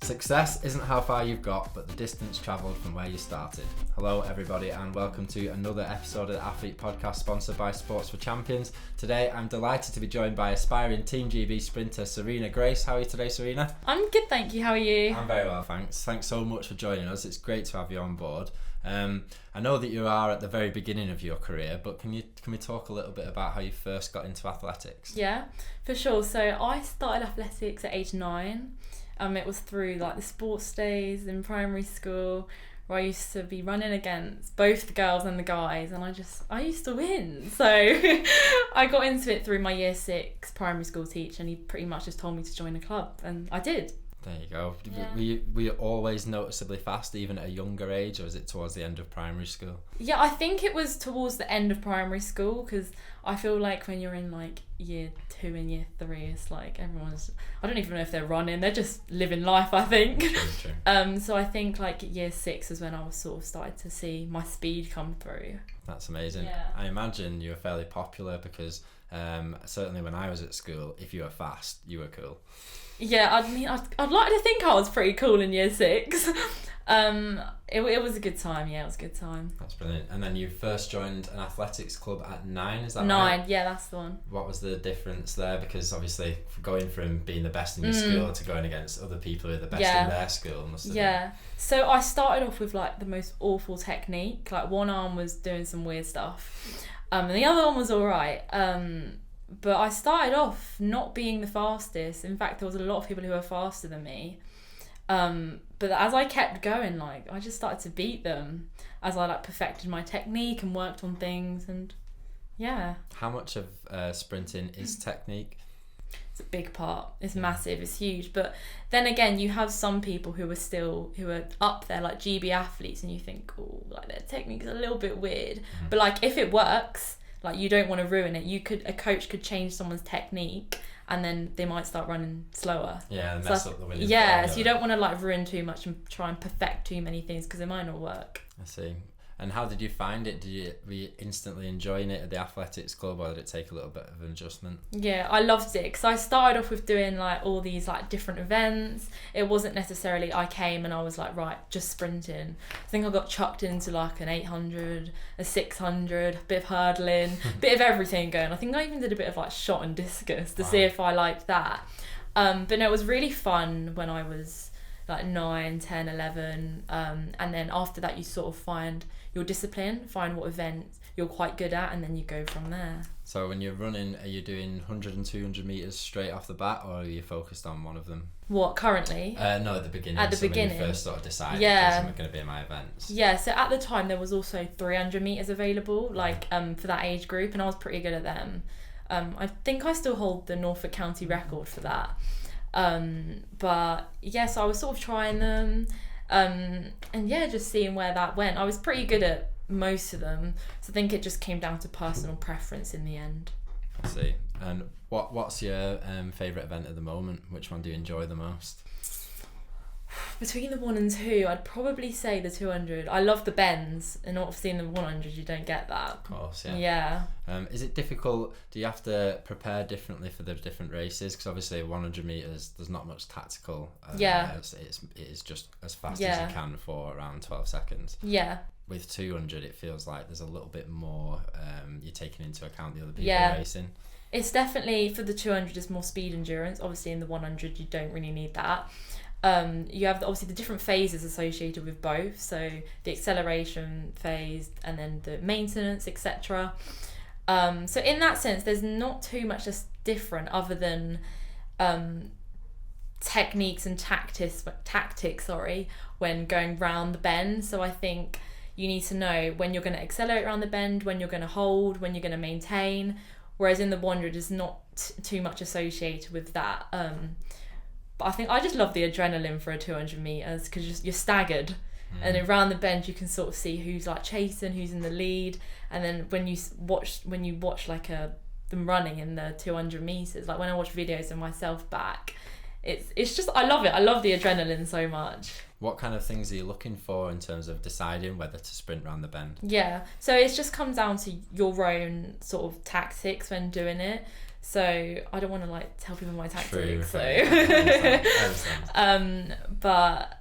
Success isn't how far you've got, but the distance travelled from where you started. Hello everybody and welcome to another episode of the Athlete Podcast sponsored by Sports for Champions. Today I'm delighted to be joined by aspiring Team GB Sprinter Serena Grace. How are you today, Serena? I'm good, thank you. How are you? I'm very well, thanks. Thanks so much for joining us. It's great to have you on board. I know that you are at the very beginning of your career, but can we talk a little bit about how you first got into athletics? Yeah, for sure. So I started athletics at age 9. It was through like the sports days in primary school where I used to be running against both the girls and the guys, and I used to win. So I got into it through my year 6 primary school teacher, and he pretty much just told me to join a club, and I did. There you go. Yeah. Were you always noticeably fast, even at a younger age, or was it towards the end of primary school? Yeah, I think it was towards the end of primary school, because I feel like when you're in like year 2 and year 3, it's like everyone's, I don't even know if they're running, they're just living life, I think. True. So I think like year 6 is when I was sort of started to see my speed come through. That's amazing. Yeah. I imagine you were fairly popular because certainly when I was at school, if you were fast, you were cool. Yeah, I mean, I'd like to think I was pretty cool in year 6. It was a good time. Yeah, it was a good time. That's brilliant. And then you first joined an athletics club at 9, is that 9, right? yeah, that's the one. What was the difference there? Because obviously going from being the best in your school to going against other people who are the best in their school must have been... So I started off with like the most awful technique. Like one arm was doing some weird stuff, and the other one was alright. But I started off not being the fastest. In fact, there was a lot of people who were faster than me. But as I kept going, like I just started to beat them as I like perfected my technique and worked on things. And yeah. How much of sprinting is technique? It's a big part. It's massive. It's huge. But then again, you have some people who are up there, like GB athletes, and you think, oh, like their technique's a little bit weird. But like if it works, like you don't want to ruin it. A coach could change someone's technique, and then they might start running slower. Yeah, and mess up the winning. Yeah, so you don't want to like ruin too much and try and perfect too many things because it might not work. I see. And how did you find it? Were you instantly enjoying it at the athletics club, or did it take a little bit of an adjustment? Yeah, I loved it because I started off with doing like all these like different events. It wasn't necessarily I came and I was like, right, just sprinting. I think I got chucked into like an 800, a 600, a bit of hurdling, a bit of everything going. I think I even did a bit of like shot and discus to see if I liked that. But no, it was really fun when I was like 9, 10, 11, and then after that you sort of find your discipline, find what event you're quite good at, and then you go from there. So when you're running, are you doing 100 and 200 metres straight off the bat, or are you focused on one of them? What, currently? No, at the beginning. At the beginning. When you first sort of decided yeah. these are going to be my events. Yeah, so at the time there was also 300 metres available, like for that age group, and I was pretty good at them. I think I still hold the Norfolk County record for that. But yeah, so I was sort of trying them, and yeah, just seeing where that went. I was pretty good at most of them, so I think it just came down to personal preference in the end. I see. And what's your favourite event at the moment? Which one do you enjoy the most? Between the 1 and 2, I'd probably say the 200. I love the bends, and obviously in the 100 you don't get that. Of course, yeah. Yeah. Is it difficult? Do you have to prepare differently for the different races? Because obviously 100 metres, there's not much tactical. Yeah. It is just as fast Yeah. as you can for around 12 seconds. Yeah. With 200, it feels like there's a little bit more you're taking into account the other people racing. It's definitely, for the 200, it's more speed endurance. Obviously in the 100 you don't really need that. You have obviously the different phases associated with both, so the acceleration phase and then the maintenance, etc. So in that sense, there's not too much that's different other than techniques and tactics. When going round the bend. So I think you need to know when you're going to accelerate around the bend, when you're going to hold, when you're going to maintain. Whereas in the 100, is not too much associated with that. But I think I just love the adrenaline for a 200 metres because you're staggered. And around the bend you can sort of see who's like chasing, who's in the lead. And then when you watch like them running in the 200 metres, like when I watch videos of myself back, it's just, I love it. I love the adrenaline so much. What kind of things are you looking for in terms of deciding whether to sprint round the bend? Yeah, so it just comes down to your own sort of tactics when doing it. So I don't want to like tell people my tactics. True. So, I understand. But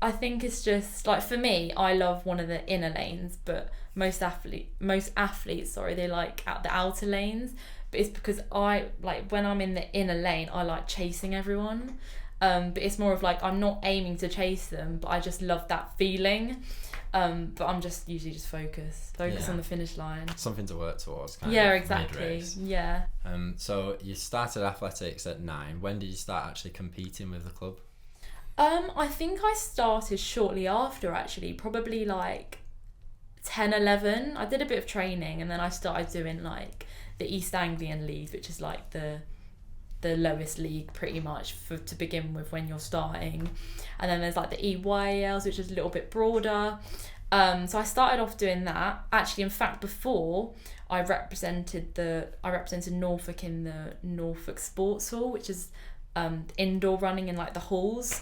I think it's just like, for me, I love one of the inner lanes, but most athletes, they like out the outer lanes. But it's because I like, when I'm in the inner lane, I like chasing everyone. But it's more of like, I'm not aiming to chase them, but I just love that feeling. But I'm just usually just focus on the finish line. Something to work towards, exactly. Mid-race. Yeah. So you started athletics at 9. When did you start actually competing with the club? I think I started shortly after, actually, probably like 10, 11. I did a bit of training, and then I started doing like the East Anglian League, which is like the lowest league pretty much to begin with when you're starting. And then there's like the EYLs, which is a little bit broader. So I started off doing that. Actually, in fact, before I represented Norfolk in the Norfolk Sports Hall, which is indoor running in like the halls.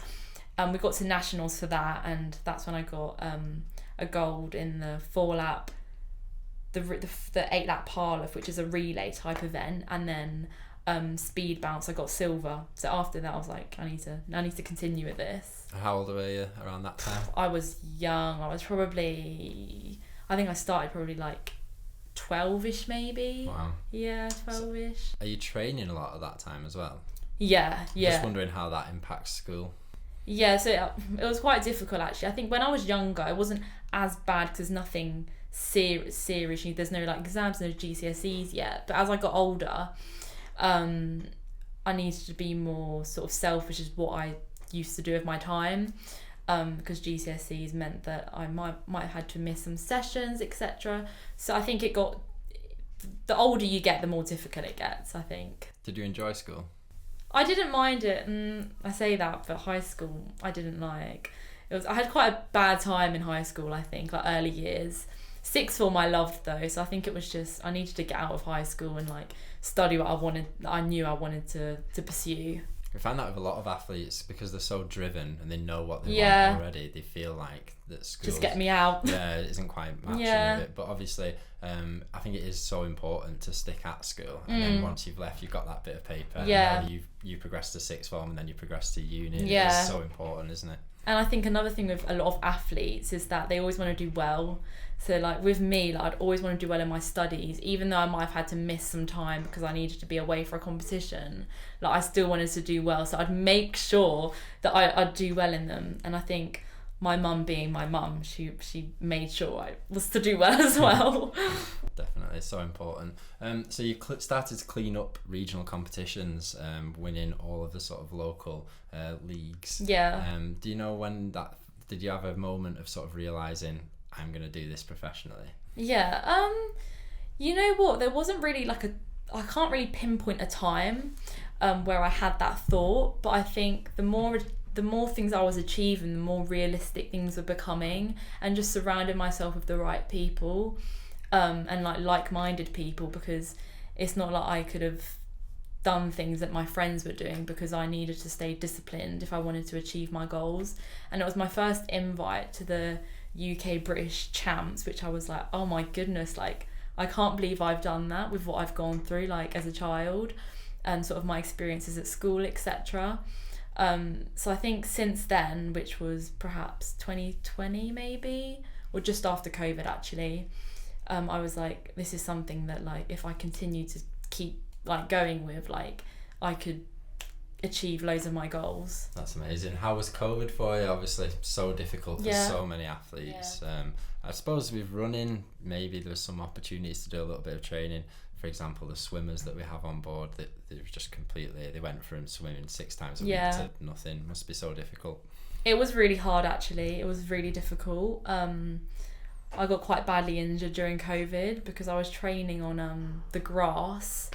We got to nationals for that, and that's when I got a gold in the 4-lap, the 8-lap Parlour, which is a relay type event, and then speed bounce I got silver. So after that I was like, I need to continue with this. How old were you around that time? I was young. I think I started probably like 12ish maybe. Wow. Yeah, 12ish. Are you training a lot at that time as well? Yeah. Just wondering how that impacts school. Yeah, so it was quite difficult, actually. I think when I was younger it wasn't as bad because there's nothing serious. There's no like exams, no GCSEs yet. But as I got older, I needed to be more sort of selfish, is what I used to do with my time, because GCSEs meant that I might have had to miss some sessions, etc. So I think the older you get, the more difficult it gets, I think. Did you enjoy school? I didn't mind it, and I say that, but high school I didn't like. I had quite a bad time in high school, I think, like early years. Sixth form I loved though, so I think it was just I needed to get out of high school and like study what I knew I wanted to pursue. I find that with a lot of athletes, because they're so driven and they know what they want already, they feel like that school just get me out. Yeah, it isn't quite matching with it. But obviously, I think it is so important to stick at school, and then once you've left, you've got that bit of paper. Yeah. And now you progress to sixth form, and then you progress to uni. Yeah. It's so important, isn't it? And I think another thing with a lot of athletes is that they always want to do well. So like with me, like I'd always want to do well in my studies, even though I might have had to miss some time because I needed to be away for a competition. Like I still wanted to do well, so I'd make sure that I'd do well in them. And I think my mum, being my mum, she made sure I was to do well as well. Definitely, it's so important. So you started to clean up regional competitions, winning all of the sort of local leagues. Yeah. Do you know did you have a moment of sort of realising, I'm going to do this professionally? Yeah. You know what? There wasn't really I can't really pinpoint a time where I had that thought, but I think the more things I was achieving, the more realistic things were becoming, and just surrounding myself with the right people, and like-minded people, because it's not like I could have done things that my friends were doing, because I needed to stay disciplined if I wanted to achieve my goals. And it was my first invite to the UK British Champs, which I was like, oh my goodness, like I can't believe I've done that with what I've gone through like as a child, and sort of my experiences at school, etc. So I think since then, which was perhaps 2020 maybe, or just after COVID actually, I was like, this is something that like if I continue to keep like going with, like I could achieve loads of my goals. That's amazing. How was COVID for you? Obviously so difficult for so many athletes. I suppose with running, maybe there's some opportunities to do a little bit of training. For example, the swimmers that we have on board, they just completely, they went from swimming 6 times a week to nothing. Must be so difficult. It was really hard actually. It was really difficult. I got quite badly injured during COVID because I was training on the grass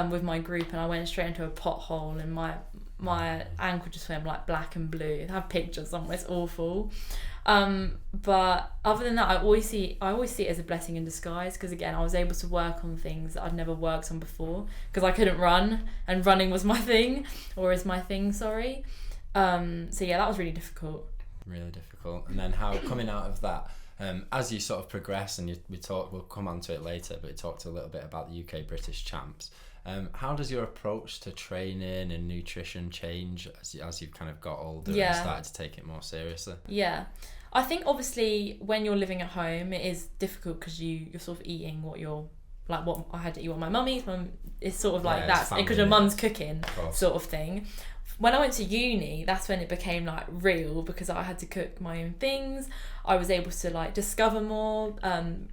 with my group, and I went straight into a pothole, and my ankle just went like black and blue. I have pictures somewhere, it's awful. But other than that, I always see it as a blessing in disguise, because again, I was able to work on things that I'd never worked on before, because I couldn't run, and running was my thing, or is my thing, sorry. So yeah, that was really difficult. Really difficult. And then how, coming out of that, as you sort of progress, and we'll come on to it later, but we talked a little bit about the UK British Champs. How does your approach to training and nutrition change as you've kind of got older Yeah. and started to take it more seriously? Yeah. I think obviously when you're living at home, it is difficult because you're sort of eating what you're, like what I had to eat what my mum eats. It's sort of like Yeah, it's that's family, because your isn't it? mum's cooking sort of thing. When I went to uni, that's when it became like real, because I had to cook my own things. I was able to like discover more,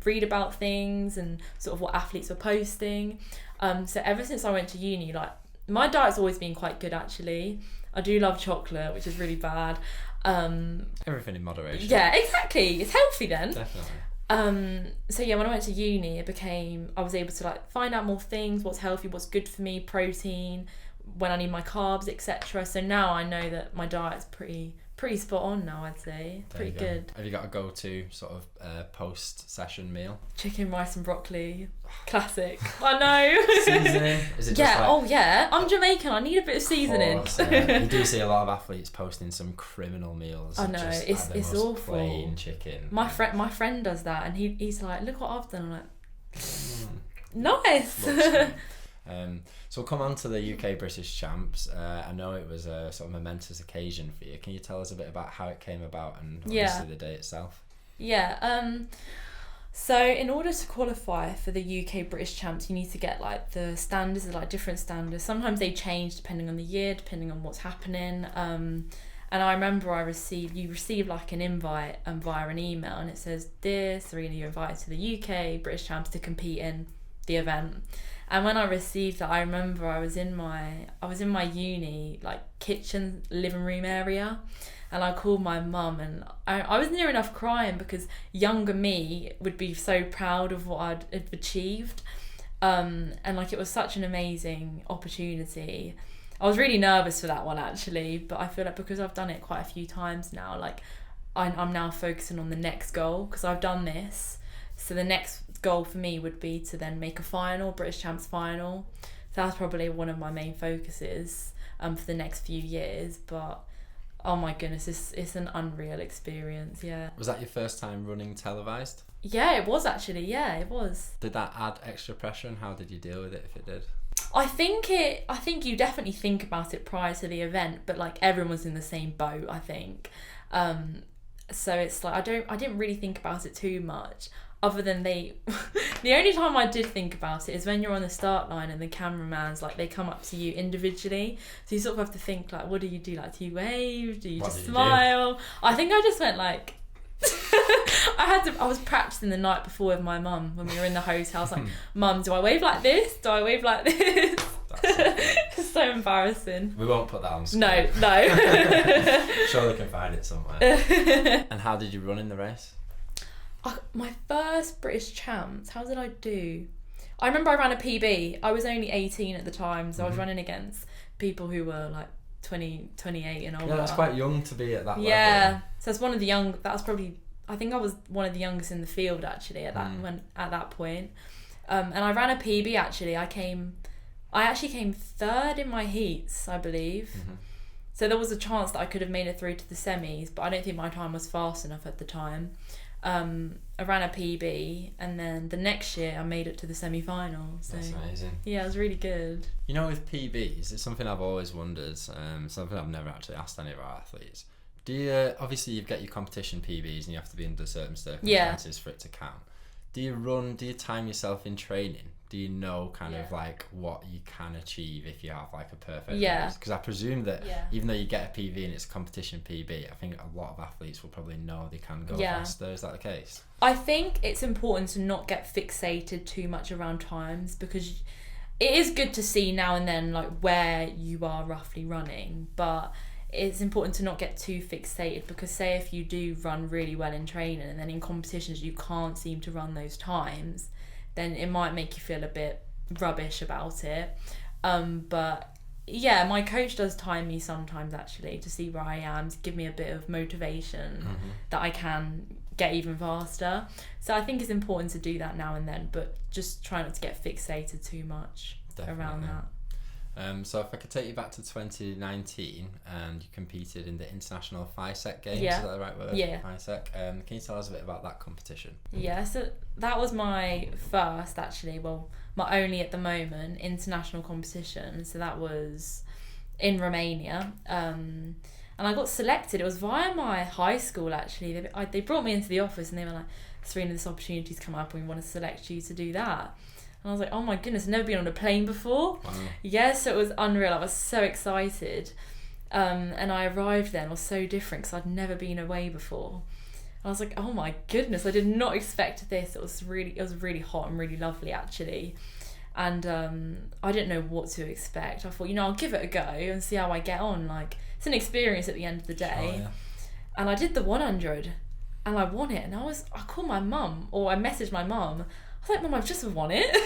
read about things and sort of what athletes were posting. So ever since I went to uni, like my diet's always been quite good actually. I do love chocolate, which is really bad. Everything in moderation. Yeah, exactly. It's healthy then. Definitely. So yeah, when I went to uni, I was able to like find out more things, what's healthy, what's good for me, protein, when I need my carbs, etc. So now I know that my diet's pretty spot on now, I'd say. Pretty good. Have you got a go-to sort of post-session meal? Chicken, rice and broccoli. Classic. I know. Seasoning? Is it just Yeah, like... oh yeah. I'm Jamaican, I need a bit of seasoning. Course, yeah. You do see a lot of athletes posting some criminal meals. I of know, just, it's the most awful. Plain chicken. My friend does that, and he's like, look what I've done. I'm like, nice. So we'll come on to the UK British Champs. I know it was a sort of momentous occasion for you. Can you tell us a bit about how it came about and obviously the day itself? Yeah. So in order to qualify for the UK British Champs, you need to get like the standards, like different standards. Sometimes they change depending on the year, depending on what's happening. And I remember you received like an invite via an email, and it says, "Dear Serena, you're invited to the UK British Champs to compete in the event." And when I received that, I remember I was in my uni like kitchen living room area, and I called my mum, and I was near enough crying because younger me would be so proud of what I'd achieved, and like it was such an amazing opportunity. I was really nervous for that one actually, but I feel like because I've done it quite a few times now, like I'm now focusing on the next goal because I've done this. So the next goal for me would be to then make a final, British Champs final. So that's probably one of my main focuses for the next few years. But oh my goodness, it's an unreal experience. Yeah. Was that your first time running televised? Yeah, it was actually. Yeah, it was. Did that add extra pressure, and how did you deal with it if it did? I think you definitely think about it prior to the event, but like everyone's in the same boat, I think. So it's like I didn't really think about it too much. Other than the only time I did think about it is when you're on the start line and the cameraman's like, they come up to you individually, so you sort of have to think like, what do you do? Like, do you wave? Do you just smile? I think I just went like I was practicing the night before with my mum when we were in the hotel. I was like, Mum, do I wave like this? Do I wave like this? It's so embarrassing. We won't put that on screen. No. Sure, they can find it somewhere. And how did you run in the race? My first British Champs, how did I do? I remember I ran a PB. I was only 18 at the time, so I was running against people who were like 20, 28 and older. Yeah, that's quite young to be at that level. Yeah, so it's one of the young. I think I was one of the youngest in the field actually at that point. And I ran a PB actually. I actually came third in my heats, I believe. So there was a chance that I could have made it through to the semis, but I don't think my time was fast enough at the time. I ran a PB, and then the next year I made it to the semi-final. So that's amazing. Yeah, it was really good. You know, with PBs, it's something I've always wondered, something I've never actually asked any of our athletes. Do you, obviously you get your competition PBs and you have to be under certain circumstances for it to count. Do you time yourself in training? Do you know kind of like what you can achieve if you have like a perfect race? Because I presume that even though you get a PB and it's a competition PB, I think a lot of athletes will probably know they can go faster. Is that the case? I think it's important to not get fixated too much around times, because it is good to see now and then like where you are roughly running, but it's important to not get too fixated, because say if you do run really well in training and then in competitions you can't seem to run those times, then it might make you feel a bit rubbish about it. But yeah, my coach does time me sometimes actually to see where I am, to give me a bit of motivation that I can get even faster. So I think it's important to do that now and then, but just try not to get fixated too much around that. So if I could take you back to 2019, and you competed in the International FISEC Games, Yeah. is that the right word? Yeah. FISEC. Can you tell us a bit about that competition? Yeah, so that was my first, actually, well, my only at the moment, international competition. So that was in Romania. And I got selected. It was via my high school, actually. They brought me into the office and they were like, Serena, this opportunity's come up and we want to select you to do that. And I was like, oh my goodness, I've never been on a plane before. Wow. Yeah, so it was unreal. I was so excited. And I arrived there and it was so different because I'd never been away before. I was like, oh my goodness, I did not expect this. It was really hot and really lovely, actually. And I didn't know what to expect. I thought, I'll give it a go and see how I get on. Like, it's an experience at the end of the day. Sure, yeah. And I did the 100 and I won it. And I called my mum, or I messaged my mum. I was like, Mum, I've just won it.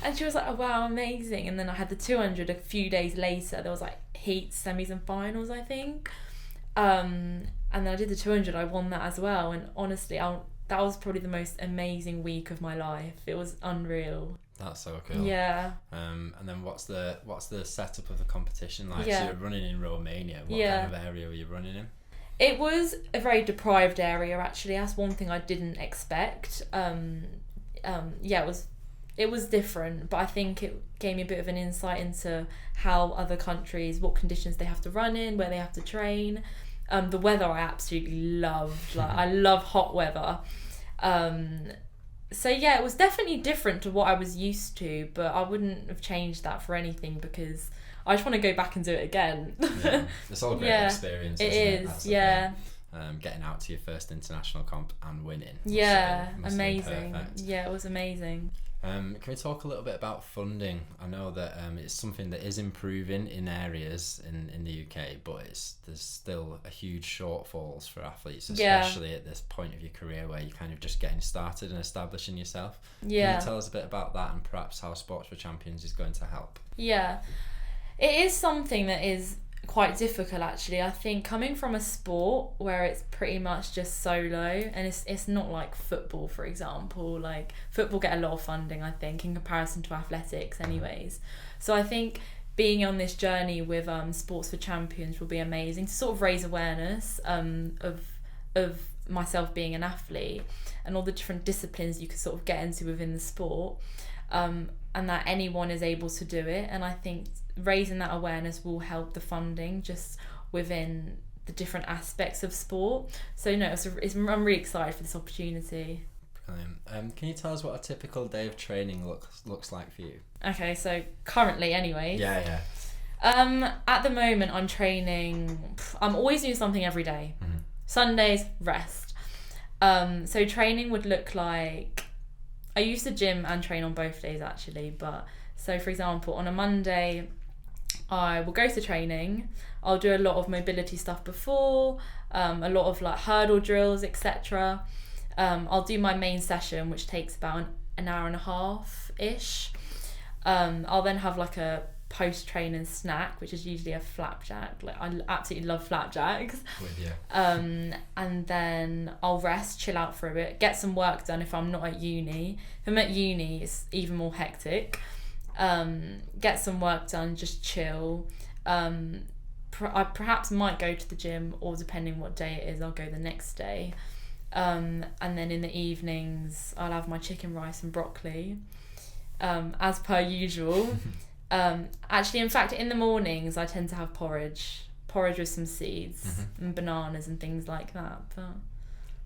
And she was like, oh wow, amazing. And then I had the 200 a few days later. There was like heats, semis and finals, I think. And then I did the 200. I won that as well. And honestly, that was probably the most amazing week of my life. It was unreal. That's so cool. Yeah. And then what's the setup of the competition like? Yeah. So you're running in Romania. What Yeah. kind of area were you running in? It was a very deprived area, actually. That's one thing I didn't expect. It was different, but I think it gave me a bit of an insight into how other countries, what conditions they have to run in, where they have to train. The weather I absolutely loved. Like, I love hot weather. So yeah, it was definitely different to what I was used to, but I wouldn't have changed that for anything because I just want to go back and do it again. Yeah. It's all great experience. It is, That's the yeah. thing. Getting out to your first international comp and winning. Yeah, must have been amazing. perfect. Yeah, it was amazing. Can we talk a little bit about funding? I know that it's something that is improving in areas in the UK, but there's still a huge shortfalls for athletes, especially at this point of your career where you're kind of just getting started and establishing yourself. Yeah. Can you tell us a bit about that and perhaps how Sports for Champions is going to help? Yeah, it is something that is quite difficult, actually. I think coming from a sport where it's pretty much just solo, and it's not like football, for example. Like, football get a lot of funding, I think, in comparison to athletics anyways. So I think being on this journey with Sports for Champions will be amazing to sort of raise awareness of myself being an athlete and all the different disciplines you could sort of get into within the sport, and that anyone is able to do it. And I think raising that awareness will help the funding just within the different aspects of sport. So I'm really excited for this opportunity. Brilliant. Can you tell us what a typical day of training looks like for you? Okay, so currently anyways. Yeah. At the moment I'm training, I'm always doing something every day. Mm-hmm. Sundays, rest. So training would look like, I used to gym and train on both days actually, but so for example on a Monday I will go to training. I'll do a lot of mobility stuff before, a lot of like hurdle drills, etc. I'll do my main session, which takes about an hour and a half ish. I'll then have like a post-training snack, which is usually a flapjack. Like, I absolutely love flapjacks. With you. And then I'll rest, chill out for a bit, get some work done if I'm not at uni. If I'm at uni, it's even more hectic. Get some work done, just chill. I perhaps might go to the gym, or depending what day it is, I'll go the next day. And then in the evenings, I'll have my chicken rice and broccoli, as per usual. Actually, in fact, in the mornings, I tend to have porridge with some seeds and bananas and things like that. But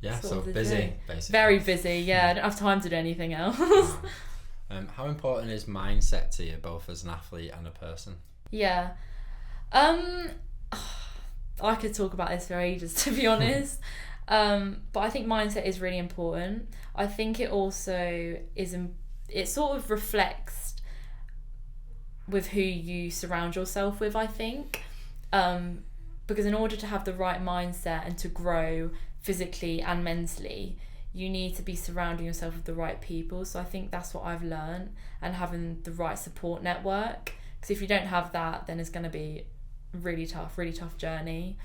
yeah, sort so of the busy, day. basically. Very busy, yeah. I don't have time to do anything else. How important is mindset to you, both as an athlete and a person? Yeah. I could talk about this for ages, to be honest. But I think mindset is really important. I think it also it sort of reflects with who you surround yourself with, I think. Because in order to have the right mindset and to grow physically and mentally, you need to be surrounding yourself with the right people. So I think that's what I've learned, and having the right support network. Because if you don't have that, then it's going to be a really tough journey.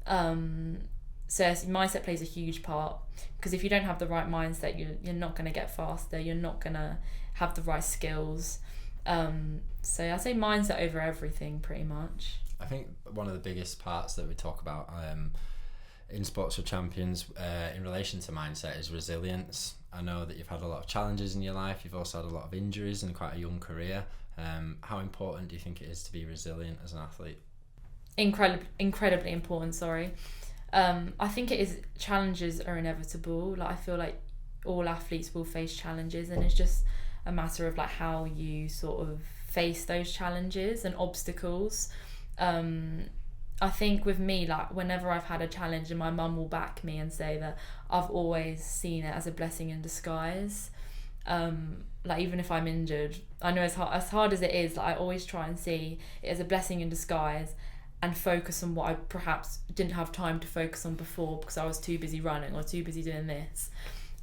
So mindset plays a huge part, because if you don't have the right mindset, you're not going to get faster, you're not going to have the right skills. So I'd say mindset over everything, pretty much. I think one of the biggest parts that we talk about in Sports for Champions in relation to mindset is resilience. I know that you've had a lot of challenges in your life. You've also had a lot of injuries and quite a young career. How important do you think it is to be resilient as an athlete? Incredibly important, sorry. I think it is, challenges are inevitable. Like, I feel like all athletes will face challenges, and it's just a matter of like how you sort of face those challenges and obstacles. I think with me, like, whenever I've had a challenge, and my mum will back me and say that I've always seen it as a blessing in disguise. Like, even if I'm injured, I know as hard as it is, like, I always try and see it as a blessing in disguise and focus on what I perhaps didn't have time to focus on before because I was too busy running or too busy doing this.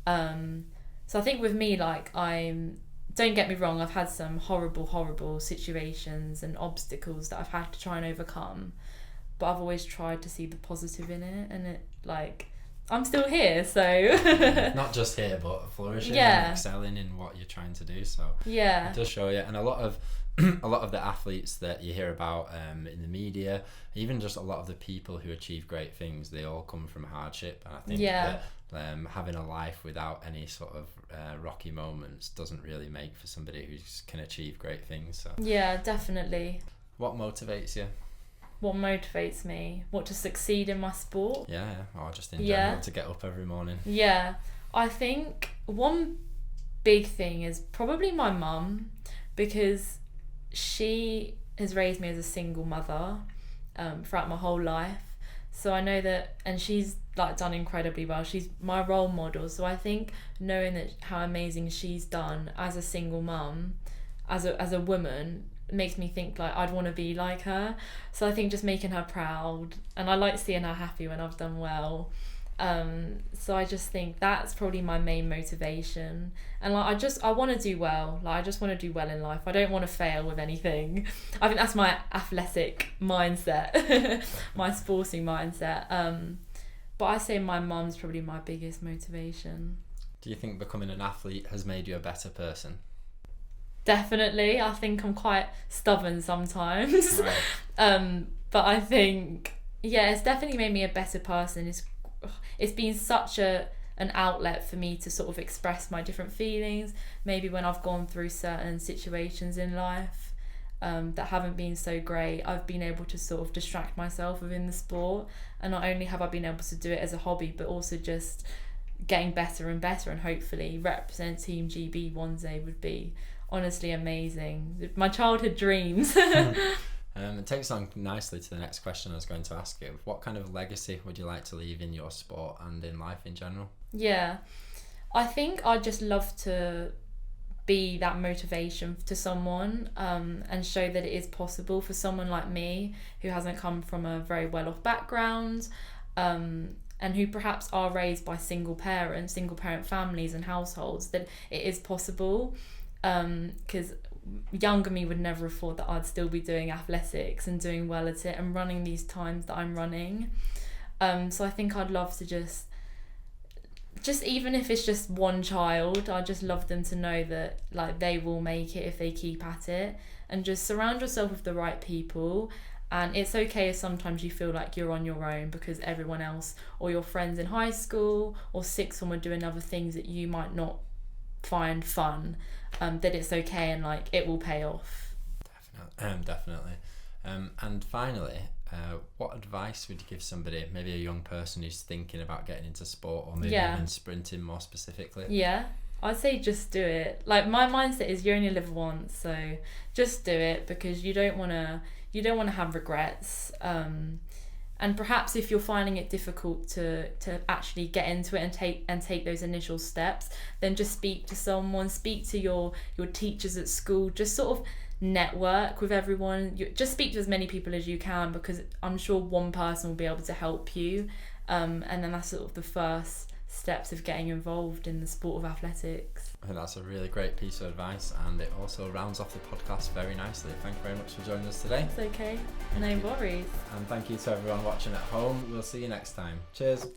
So I think with me, like, don't get me wrong, I've had some horrible situations and obstacles that I've had to try and overcome, but I've always tried to see the positive in it, and it, like, I'm still here, so not just here but flourishing and excelling in what you're trying to do. So it does show you. And a lot of the athletes that you hear about in the media, even just a lot of the people who achieve great things, they all come from hardship. And I think that having a life without any sort of rocky moments doesn't really make for somebody who can achieve great things. So yeah, definitely. What motivates you? What motivates me? What, to succeed in my sport? Yeah, or just in general, to get up every morning. Yeah, I think one big thing is probably my mum, because she has raised me as a single mother throughout my whole life. So I know that, and she's like done incredibly well. She's my role model. So I think knowing that how amazing she's done as a single mum, as a woman, makes me think like I'd want to be like her. So I think just making her proud, and I like seeing her happy when I've done well. So I just think that's probably my main motivation. And like I want to do well. Like, I just want to do well in life. I don't want to fail with anything. I think that's my athletic mindset, my sporting mindset. But I say my mum's probably my biggest motivation. Do you think becoming an athlete has made you a better person? Definitely. I think I'm quite stubborn sometimes. Right. But I think, it's definitely made me a better person. It's been such an outlet for me to sort of express my different feelings. Maybe when I've gone through certain situations in life that haven't been so great, I've been able to sort of distract myself within the sport. And not only have I been able to do it as a hobby, but also just getting better and better, and hopefully represent Team GB one day would be honestly amazing. My childhood dreams. It takes on nicely to the next question I was going to ask you. What kind of legacy would you like to leave in your sport and in life in general? Yeah, I think I'd just love to be that motivation to someone, and show that it is possible for someone like me who hasn't come from a very well-off background, and who perhaps are raised by single parent families and households, that it is possible. Because younger me would never have thought that I'd still be doing athletics and doing well at it and running these times that I'm running. So I think I'd love to just even if it's just one child, I'd just love them to know that like they will make it if they keep at it, and just surround yourself with the right people. And it's okay if sometimes you feel like you're on your own because everyone else or your friends in high school or sixth form are doing other things that you might not find fun. That it's okay, and like it will pay off. Definitely. And finally, what advice would you give somebody, maybe a young person who's thinking about getting into sport, or maybe even sprinting more specifically? Yeah, I'd say just do it. Like, my mindset is you only live once, so just do it, because you don't want to have regrets. And perhaps if you're finding it difficult to actually get into it and take those initial steps, then just speak to someone, speak to your teachers at school, just sort of network with everyone. Just speak to as many people as you can, because I'm sure one person will be able to help you. And then that's sort of the first steps of getting involved in the sport of athletics. I think that's a really great piece of advice, and it also rounds off the podcast very nicely. Thank you very much for joining us today. It's okay, no worries. And thank you to everyone watching at home. We'll see you next time. Cheers.